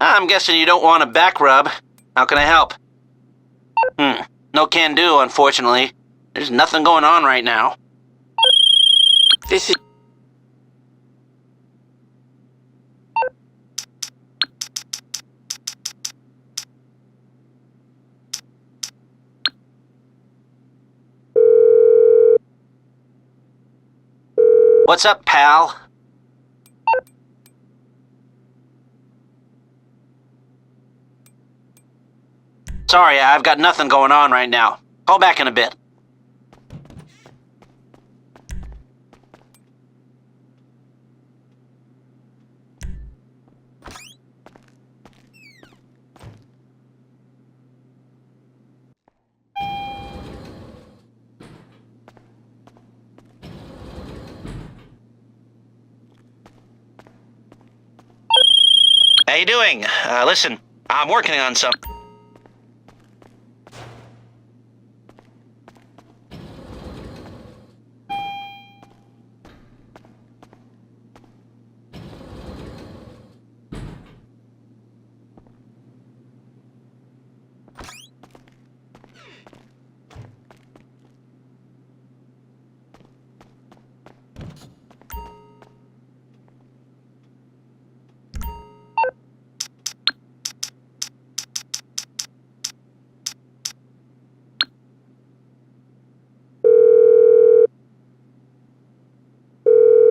I'm guessing you don't want a back rub. How can I help? No can do, unfortunately. There's nothing going on right now. This is... What's up, pal? Sorry, I've got nothing going on right now. Call back in a bit. How you doing? Listen, I'm working on some...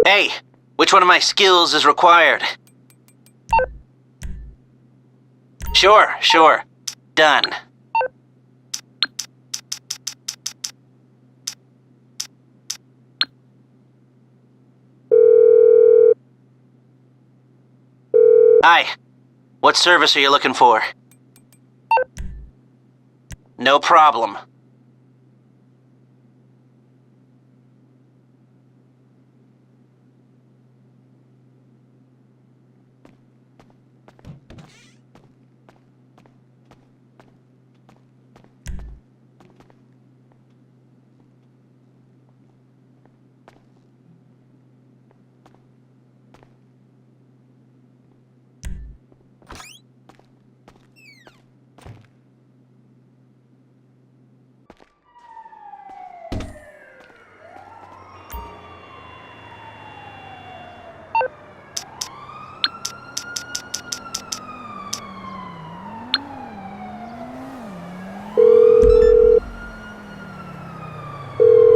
Hey, which one of my skills is required? Sure. Done. Hi. What service are you looking for? No problem.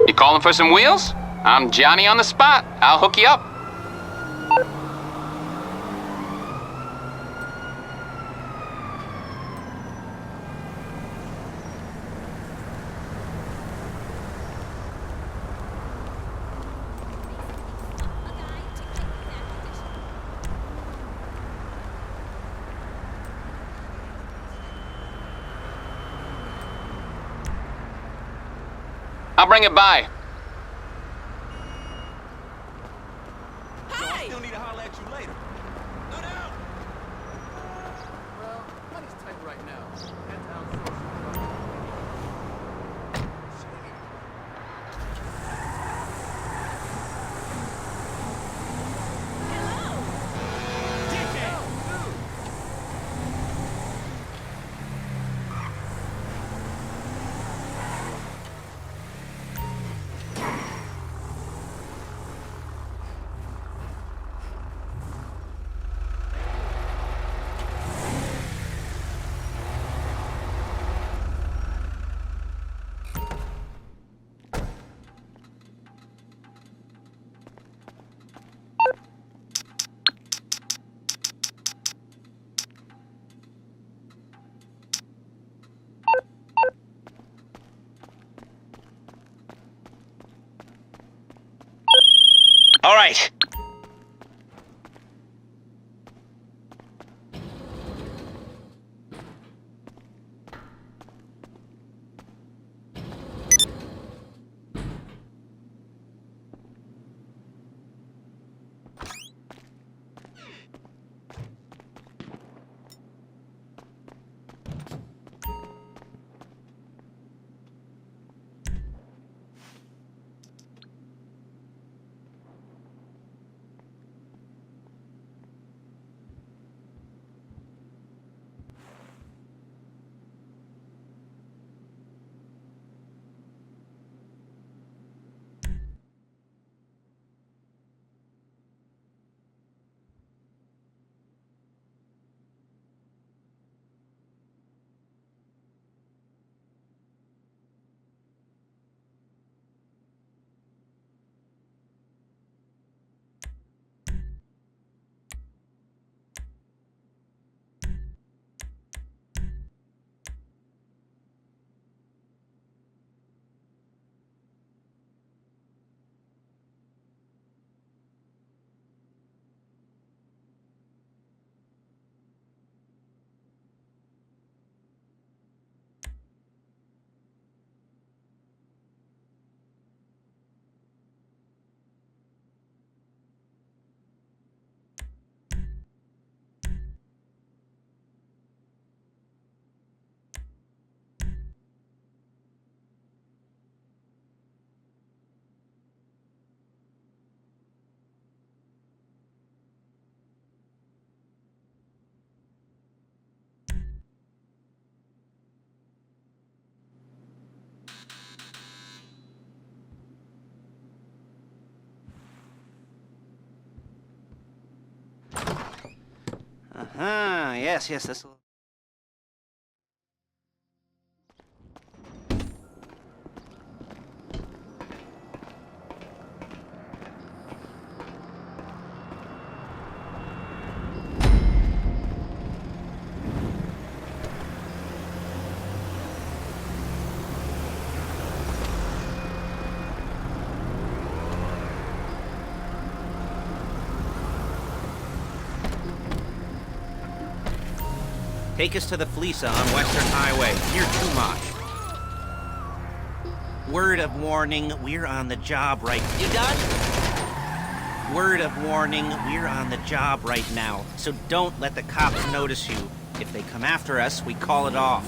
You calling for some wheels? I'm Johnny on the spot. I'll hook you up. I'll bring it by. Hi! Still need to holler at you later. No doubt. Well, money's tight right now. All right. Yes, this will... Take us to the fleeca on Western Highway, near Chumash. Word of warning, we're on the job right... You done? Word of warning, we're on the job right now, so don't let the cops notice you. If they come after us, we call it off.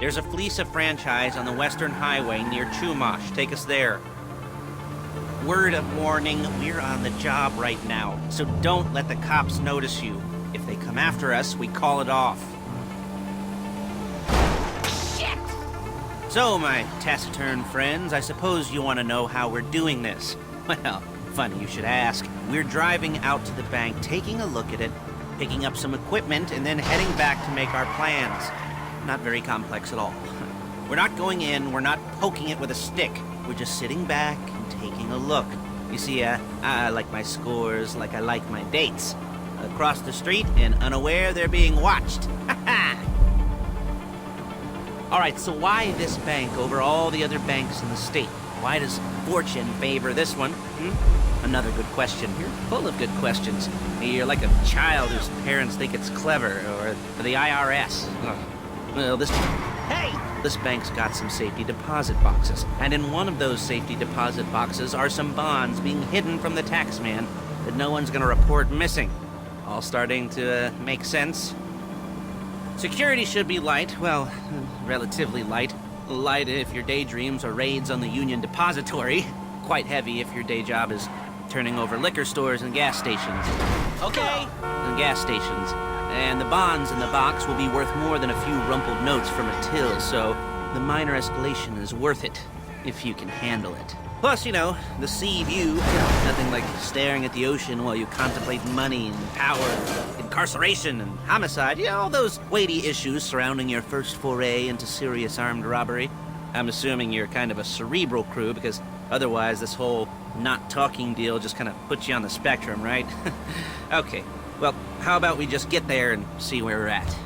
There's a fleeca franchise on the Western Highway near Chumash. Take us there. Word of warning, we're on the job right now, so don't let the cops notice you. If they come after us, we call it off. Shit! So, my taciturn friends, I suppose you want to know how we're doing this. Well, funny you should ask. We're driving out to the bank, taking a look at it, picking up some equipment, and then heading back to make our plans. Not very complex at all. We're not going in, we're not poking it with a stick. We're just sitting back and taking a look. You see, I like my scores like I like my dates. Across the street and unaware they're being watched. Alright, so why this bank over all the other banks in the state? Why does fortune favor this one? Another good question. You're full of good questions. You're like a child whose parents think it's clever, or the IRS. Ugh. Well, this bank's got some safety deposit boxes, and in one of those safety deposit boxes are some bonds being hidden from the tax man that no one's gonna report missing. All starting to make sense? Security should be light, well, relatively light. Light if your daydreams are raids on the Union Depository. Quite heavy if your day job is turning over liquor stores and gas stations. Okay. And gas stations. And the bonds in the box will be worth more than a few rumpled notes from a till, so the minor escalation is worth it, if you can handle it. Plus, you know, the sea view, nothing like staring at the ocean while you contemplate money and power, and incarceration and homicide, you know, all those weighty issues surrounding your first foray into serious armed robbery. I'm assuming you're kind of a cerebral crew, because otherwise this whole not talking deal just kind of puts you on the spectrum, right? Okay. Well, how about we just get there and see where we're at?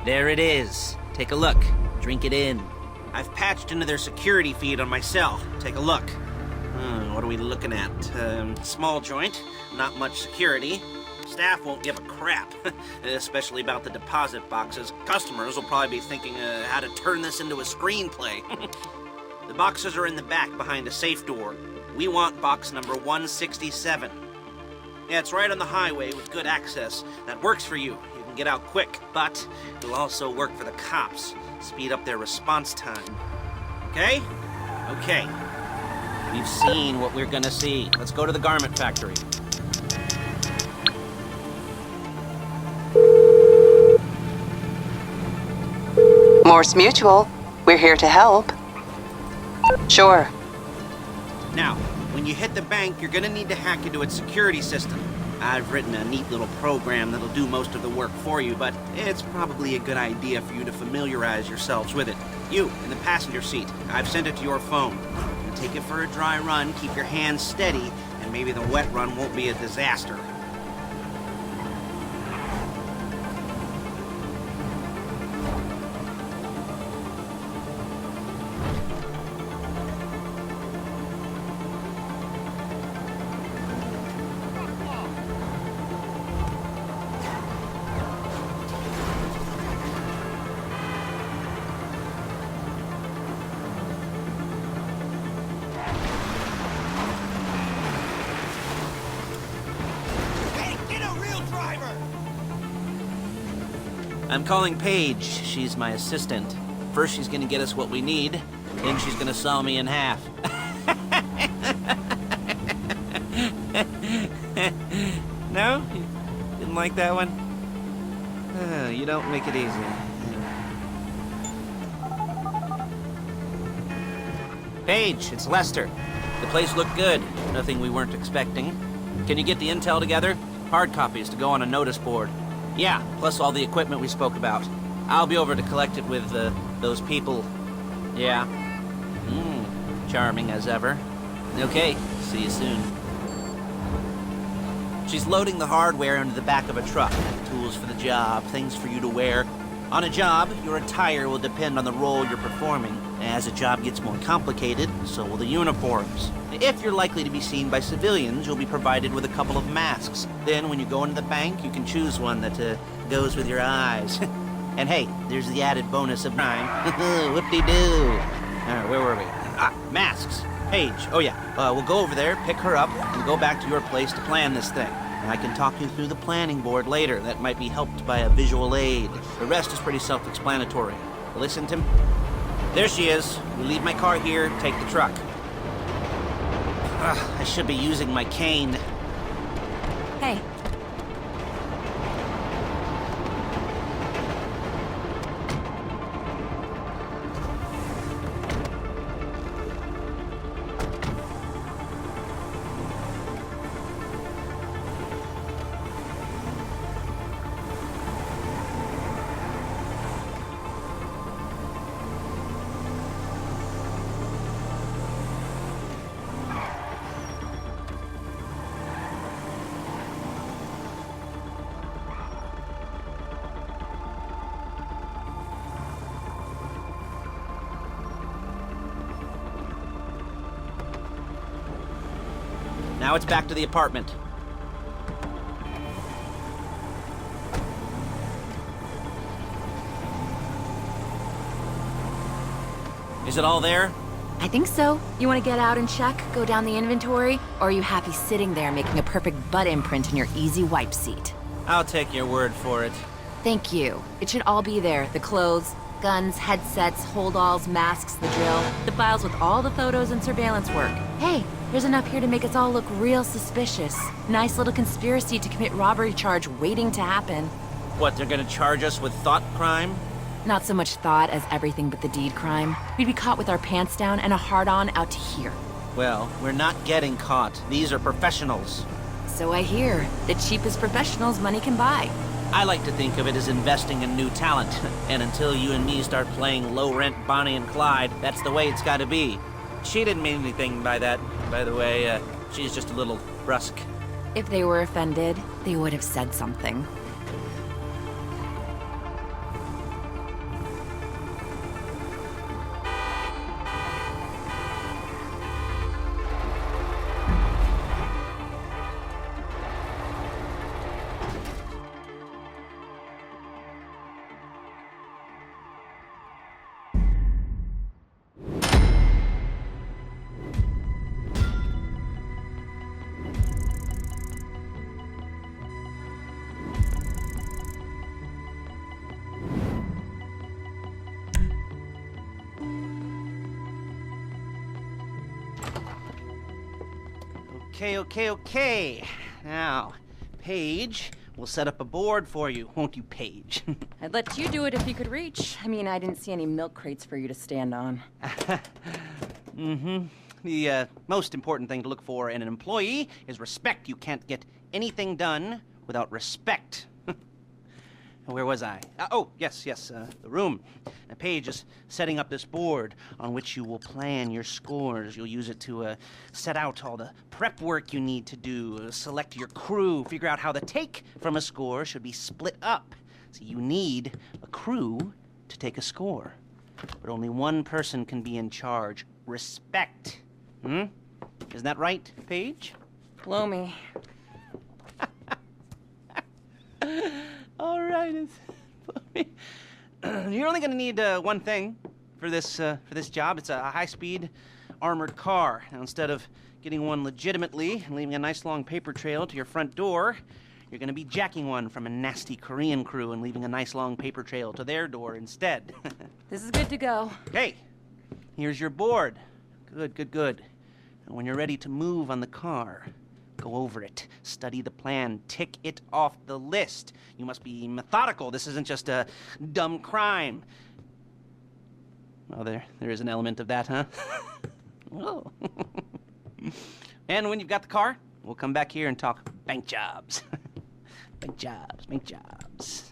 There it is. Take a look. Drink it in. I've patched into their security feed on my cell. Take a look. What are we looking at? Small joint, not much security. Staff won't give a crap, especially about the deposit boxes. Customers will probably be thinking how to turn this into a screenplay. The boxes are in the back behind a safe door. We want box number 167. Yeah, it's right on the highway with good access. That works for you. You can get out quick, but it'll also work for the cops. Speed up their response time. Okay? Okay. We've seen what we're gonna see. Let's go to the garment factory. Morse Mutual. We're here to help. Sure. Now, when you hit the bank, you're gonna need to hack into its security system. I've written a neat little program that'll do most of the work for you, but it's probably a good idea for you to familiarize yourselves with it. You, in the passenger seat, I've sent it to your phone. And take it for a dry run, keep your hands steady, and maybe the wet run won't be a disaster. I'm calling Paige. She's my assistant. First, she's gonna get us what we need. Then she's gonna saw me in half. No? You didn't like that one? You don't make it easy. Paige, it's Lester. The place looked good. Nothing we weren't expecting. Can you get the intel together? Hard copies to go on a notice board. Yeah, plus all the equipment we spoke about. I'll be over to collect it with, those people. Yeah. Charming as ever. Okay, see you soon. She's loading the hardware into the back of a truck. Tools for the job, things for you to wear. On a job, your attire will depend on the role you're performing. As a job gets more complicated, so will the uniforms. If you're likely to be seen by civilians, you'll be provided with a couple of masks. Then when you go into the bank, you can choose one that goes with your eyes. And hey, there's the added bonus of time. Whoop-de-doo. Alright, where were we? Masks. Paige. Oh yeah, we'll go over there, pick her up, and go back to your place to plan this thing. And I can talk you through the planning board later. That might be helped by a visual aid. The rest is pretty self-explanatory. Listen, Tim. There she is. We leave my car here, take the truck. I should be using my cane. Hey. Now it's back to the apartment. Is it all there? I think so. You want to get out and check, go down the inventory, or are you happy sitting there making a perfect butt imprint in your easy wipe seat? I'll take your word for it. Thank you. It should all be there. The clothes, guns, headsets, holdalls, masks, the drill, the files with all the photos and surveillance work. Hey, there's enough here to make us all look real suspicious. Nice little conspiracy to commit robbery charge waiting to happen. What, they're gonna charge us with thought crime? Not so much thought as everything but the deed crime. We'd be caught with our pants down and a hard-on out to here. Well, we're not getting caught. These are professionals. So I hear. The cheapest professionals money can buy. I like to think of it as investing in new talent. And until you and me start playing low-rent Bonnie and Clyde, that's the way it's gotta be. She didn't mean anything by that, by the way. She's just a little brusque. If they were offended, they would have said something. Okay. Now, Paige will set up a board for you, won't you, Paige? I'd let you do it if you could reach. I mean, I didn't see any milk crates for you to stand on. The most important thing to look for in an employee is respect. You can't get anything done without respect. Where was I? Yes, the room. Paige is setting up this board on which you will plan your scores. You'll use it to set out all the prep work you need to do, select your crew, figure out how the take from a score should be split up. So you need a crew to take a score. But only one person can be in charge. Respect. Isn't that right, Paige? Blow me. All right. You're only going to need one thing for this job. It's a high-speed armored car. Now, instead of getting one legitimately and leaving a nice long paper trail to your front door, you're going to be jacking one from a nasty Korean crew and leaving a nice long paper trail to their door instead. This is good to go. Hey, here's your board. Good. And when you're ready to move on the car, go over it, study the plan, tick it off the list. You must be methodical. This isn't just a dumb crime. Well, there is an element of that, huh? Oh. And when you've got the car, we'll come back here and talk bank jobs. Bank jobs.